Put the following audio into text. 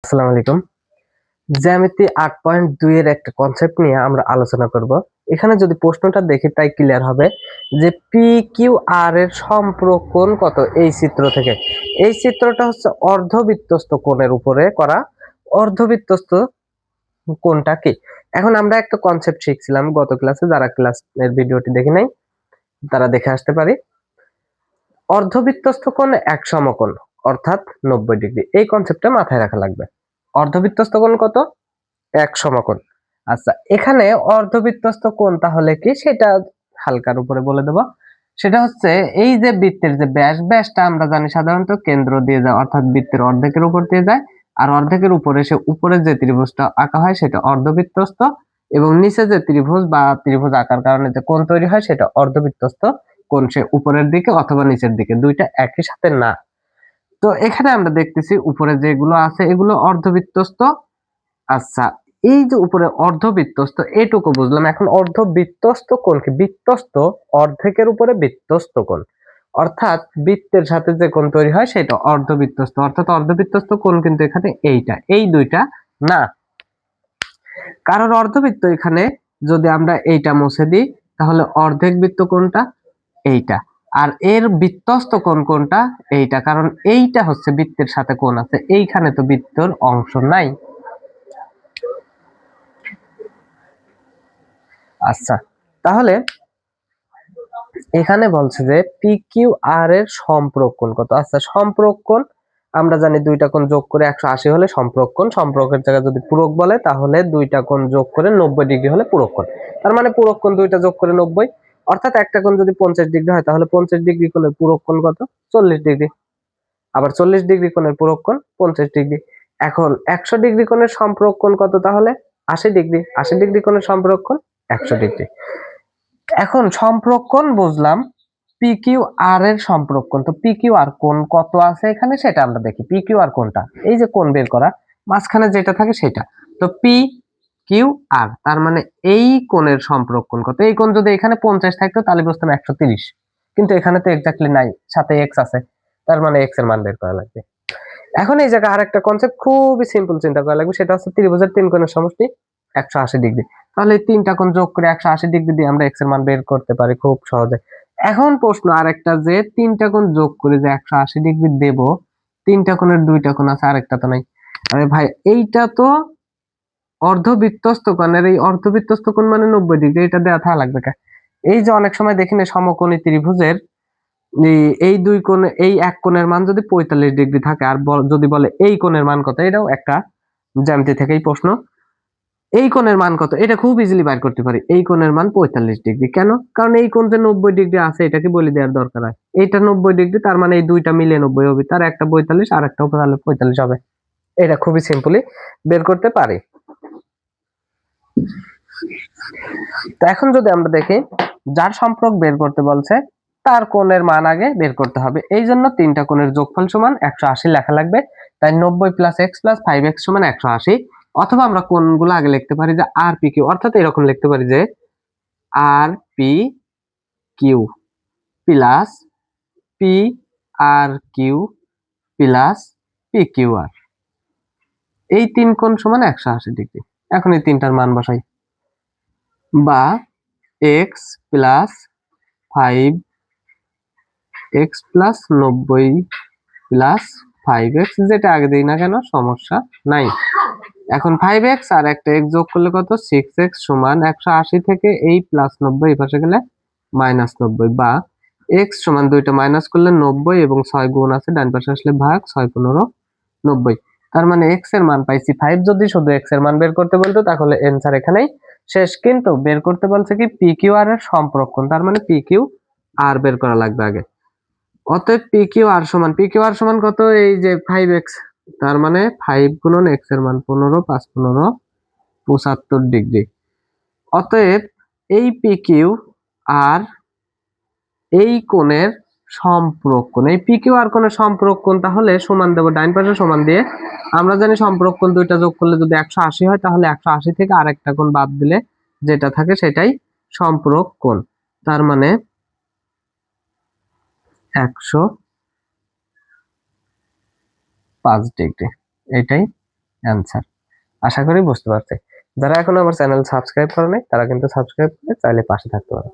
আসসালামু আলাইকুম। জ্যামিতি 8.2 এর একটা কনসেপ্ট নিয়ে আমরা আলোচনা করব। এখানে যদি প্রশ্নটা দেখি তাই ক্লিয়ার হবে যে পি কিউ আর এর সম্পর্কণ কত এই চিত্র থেকে। এই চিত্রটা হচ্ছে অর্ধবৃত্তস্থ কোণের উপরে করা। অর্ধবৃত্তস্থ কোণটা কি? এখন আমরা একটা কনসেপ্ট শিখছিলাম গত ক্লাসে, যারা ক্লাসের ভিডিওটি দেখে নাই তারা দেখে আসতে পারি। অর্ধবৃত্তস্থ কোণ এক সমকোণ অর্থাৎ 90 ডিগ্রি। এই কনসেপ্টটা মাথায় রাখা লাগবে। অর্ধবৃত্তস্থ কোণ কত? এক সমকোণ। আচ্ছা, এখানে অর্ধবৃত্তস্থ কোণ তাহলে কি সেটা হালকার উপরে বলে দেব। সেটা হচ্ছে এই যে বৃত্তের যে ব্যাসটা আমরা জানি সাধারণত কেন্দ্র দিয়ে যায়, অর্থাৎ বৃত্তের অর্ধেকের উপর দিয়ে যায়। আর অর্ধেকের উপরে সে উপরে যে ত্রিভুজটা আঁকা হয় সেটা অর্ধবৃত্তস্থ, এবং নিচে যে ত্রিভুজ বা ত্রিভুজ আঁকার কারণে যে কোণ তৈরি হয় সেটা অর্ধবৃত্তস্থ কোণ। সে উপরের দিকে অথবা নিচের দিকে, দুইটা একই সাথে না। তো এখানে আমরা দেখতেছি উপরে যেগুলো আছে এগুলো অর্ধবৃত্তস্থ। আচ্ছা, এই যে উপরে অর্ধবৃত্তস্থ এটুকু বুঝলাম। এখন অর্ধবৃত্তস্থ কোণ কি? বৃত্তস্থ অর্ধেকের উপরে বৃত্তস্থ কোণ, অর্থাৎ বৃত্তের সাথে যে কোণ তৈরি হয় সেটা অর্ধবৃত্তস্থ। অর্থাৎ অর্ধবৃত্তস্থ কোণ কিন্তু এখানে এইটা, এই দুইটা না। কারণ অর্ধবৃত্ত এখানে যদি আমরা এইটা মুছে দিই তাহলে অর্ধেক বৃত্ত কোণটা এইটা, আর এর বৃত্তস্থ কোণ কোনটা? এইটা। কারণ এইটা হচ্ছে বৃত্তের সাথে কোণ আছে, এইখানে তো বৃত্তর অংশ নাই। আচ্ছা, তাহলে এখানে বলছে যে পি কিউ আর এর সম্পর্ক কোণ কত। আচ্ছা, সম্পর্ক কোণ আমরা জানি দুইটা কোণ যোগ করে 180 হলে সম্পর্ক কোণ। সম্পর্কের জায়গায় যদি পূরক বলে তাহলে দুইটা কোণ যোগ করে 90 ডিগ্রি হলে পূরক কোণ। তার মানে পূরক কোণ দুইটা যোগ করে 90, অর্থাৎ একটা কোণ যদি 50 ডিগ্রি হয় তাহলে 50 ডিগ্রি কোণের পূরক কোণ কত? 40 ডিগ্রি। আবার 40 ডিগ্রি কোণের পূরক কোণ 50 ডিগ্রি। এখন 100 ডিগ্রি কোণের সম্পর্ক কোণ কত? তাহলে 80 ডিগ্রি। 80 ডিগ্রি কোণের সম্পর্ক কোণ 100 ডিগ্রি। এখন সম্পর্ক কোণ বুঝলাম, পি কিউ আর এর সম্পর্ক কোণ। তো পি কিউ আর কোণ কত আছে এখানে সেটা আমরা দেখি। পি কিউ আর কোণটা এই যে কোণ বের করা, মাঝখানে যেটা থাকে সেটা। তো পি কিউ আর তার মানে এই কোণের সম্পর্ক কোণ কত? এই কোণ যদি এখানে 50 থাকতো তাহলে বুঝতাম 130, কিন্তু এখানে তো এক্স্যাক্টলি নাই, সাথে এক্স আছে, তার মানে এক্স এর মান বের করা লাগবে। এখন এই জায়গায় আরেকটা কনসেপ্ট খুবই সিম্পল চিন্তা করা লাগবে, সেটা হচ্ছে ত্রিভুজের তিন কোণের সমষ্টি 180 ডিগ্রি। তাহলে এই তিনটা কোণ যোগ করে 180 ডিগ্রি দিয়ে আমরা এক্স এর মান বের করতে পারি খুব সহজে। এখন প্রশ্ন আরেকটা, যে তিনটা কোণ যোগ করে যে 180 ডিগ্রি দেব, তিনটা কোণের দুইটা কোণ আছে, আরেকটা তো নাই। আরে ভাই, এইটা তো অর্ধবৃত্তস্থ কোণের, এই অর্ধবৃত্তস্থ কোণ মানে 90 ডিগ্রি, এটা দেওয়া থাকা লাগবে কে? এই যে অনেক সময় দেখি না সমকোণী ত্রিভুজের এই দুই কোণ, এই এক কোণের মান যদি 45 ডিগ্রি থাকে আর যদি বলে এই কোণের মান কত, এটাও একটা জ্যামিতি থেকেই প্রশ্ন। এই কোণের মান কত এটা খুব ইজিলি বাইর করতে পারি। এই কোণের মান 45 ডিগ্রি। কেন? কারণ এই কোণ যে 90 ডিগ্রি আছে এটাকে বলে দেওয়ার দরকার হয়। এইটা 90 ডিগ্রি, তার মানে এই দুইটা মিলে 90 হবে, তার একটা 45 আর একটা তাহলে 45 হবে। এটা খুবই সিম্পলি বের করতে পারি। তো এখন যদি আমরা দেখি যার সম্পর্ক বের করতে বলছে তার কোণের মান আগে বের করতে হবে। এই জন্য তিনটা কোণের যোগফল সমান 180 লেখা লাগবে। তাই 90 প্লাস এক্স প্লাস 5x সমান 180। অথবা আমরা কোণগুলো আগে লিখতে পারি যে আর পি কিউ, অর্থাৎ এরকম লিখতে পারি যে আর P Q plus P R Q plus P Q R. এই তিন কোণ সমান 180 ডিগ্রি। এখন এই তিনটার মান বসাই, বা x plus 5x plus 90 plus 5x, যেটা আগে দিই না কেন সমস্যা নাই। এখন 5x আর একটা x যোগ করলে কত? 6x সমান 180 থেকে এই প্লাস 90 এই পাশে গেলে মাইনাস 90, বা x সমান দুইটা মাইনাস করলে 90 এবং 6 গুণ আছে ডান পাশে আসলে ভাগ, 6 15 90। তার মানে x এর মান পাইছি 5। যদি শুধু x এর মান বের করতে বলতো তাহলে এনসার এখানেই শেষ, কিন্তু বের করতে বলছে কি পি কিউ আর এর সম্পর্ক, তার মানে পি কিউ আর বের করা লাগবে আগে। অতএব পি কিউ আর সমান কত? এই যে 5x, তার মানে 5 গুণন x এর মান 15, 5 15 75 ডিগ্রি। অতএব এই পি কিউ আর এই কোণের সম্পর্ক কোণ, এই পি কিউ আর কোণের সম্পর্ক কোণ, তাহলে সমান দেব ডাইন পাশে সমান দিয়ে। আমরা জানি সম্পর্ক কোণ দুইটা যোগ করলে যদি 180 হয় তাহলে 180 থেকে আরেকটা কোণ বাদ দিলে যেটা থাকে সেটাই সম্পর্ক কোণ। তার মানে 105 ডিগ্রি, এটাই অ্যান্সার। আশা করি বুঝতে পারছে। যারা এখনো আমার চ্যানেল সাবস্ক্রাইব করে নাই তারা কিন্তু সাবস্ক্রাইব করে চাইলে পাশে থাকতে পারে।